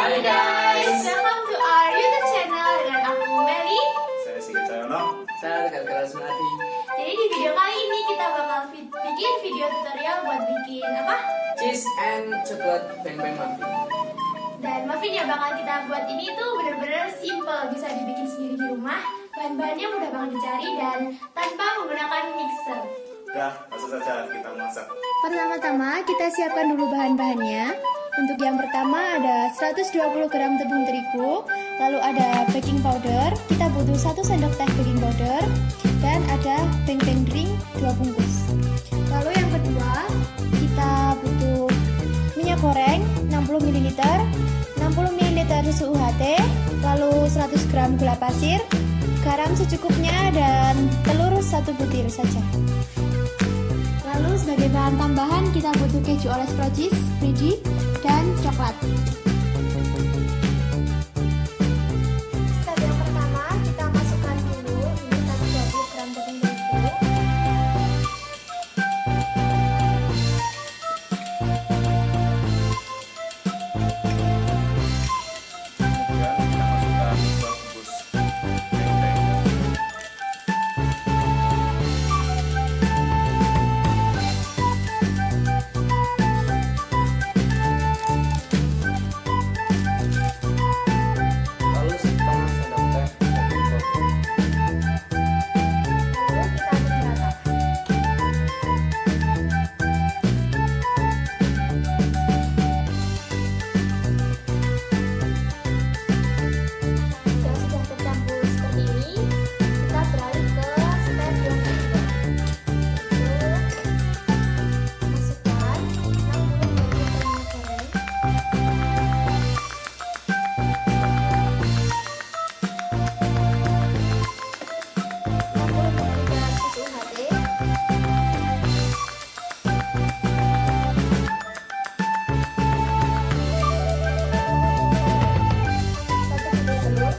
Hai guys, welcome to our YouTube channel dengan aku Meli. Saya Cara. Saya Cara. Jadi di video kali ini kita bakal bikin video tutorial buat bikin apa? Cheese and chocolate bang-bang muffin. Dan muffin yang bakal kita buat ini tuh bener-bener simple, bisa dibikin sendiri di rumah. Bahan-bahannya mudah banget dicari dan tanpa menggunakan mixer. Udah, langsung saja kita masak. Pertama-tama kita siapkan dulu bahan-bahannya. Untuk yang pertama ada 120 gram tepung terigu, lalu ada baking powder, kita butuh 1 sendok teh baking powder, dan ada beng-beng drink 2 bungkus. Lalu yang kedua, kita butuh minyak goreng 60 ml, 60 ml susu UHT, lalu 100 gram gula pasir, garam secukupnya, dan telur 1 butir saja. Lalu sebagai bahan tambahan kita butuh keju oles Prancis, biji, dan coklat. Step yang pertama kita masukkan dulu ini 120 gram tepung terigu. Kemudian kita masukkan 2 bungkus beng-beng. Lalu setengah sendok teh baking powder. Lalu kita aduk merata. Jika sudah tercampur seperti ini, kita beralih ke step yang kedua. Yaitu masukkan 60 ml minyak goreng. Susu UHT, satu butir telur,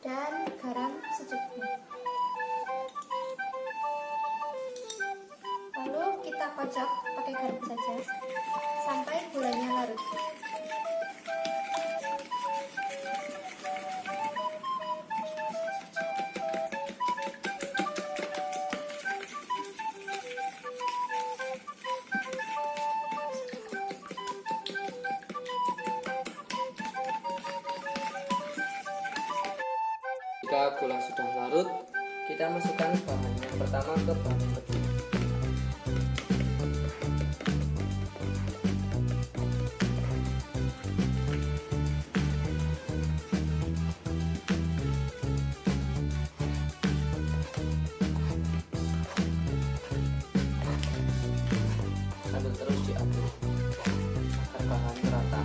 dan garam secukupnya. Lalu kita kocok pakai garam saja sampai gulanya larut. Jika gula sudah larut, kita masukkan bahan yang pertama ke bahan yang kedua. Sambil terus diaduk agar bahan merata.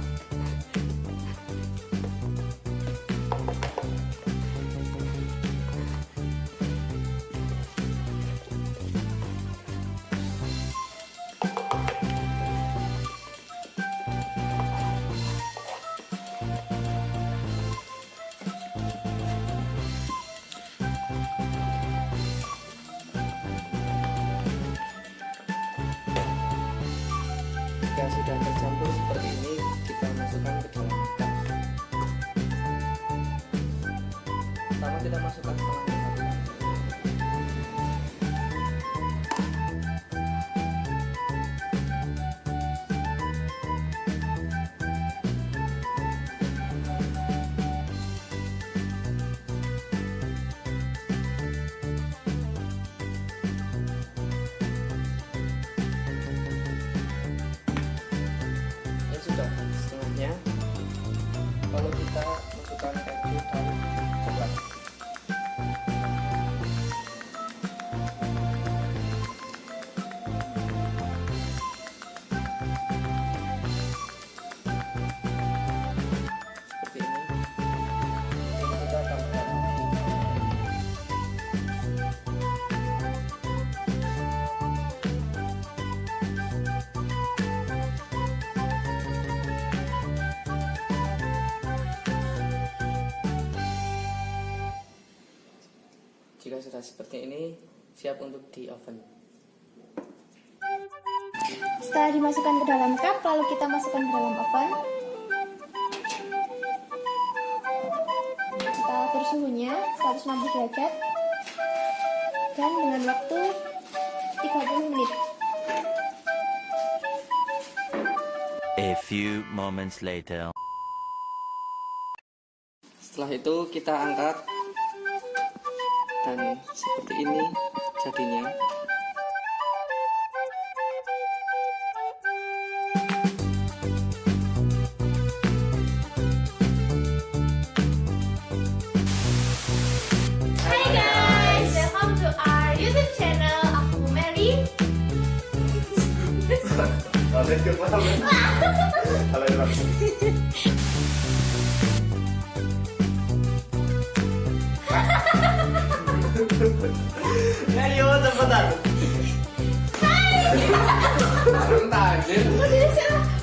Jika sudah tercampur seperti ini, kita masukkan ke dalam tas. Pertama kita masukkan setengah satu. Ini sudah setengahnya. Lalu kita masukkan keju dan coklat. Jika sudah seperti ini, siap untuk di oven. Setelah dimasukkan ke dalam cup, lalu kita masukkan ke dalam oven. Kita atur suhunya 160 derajat dan dengan waktu 30 menit. A few moments later. Setelah itu kita angkat dan seperti ini jadinya. Hai guys, welcome to our YouTube channel. Aku Mary. Kalian kemana? Kalian langsung. Ayo cepetan. Bentar, Udah,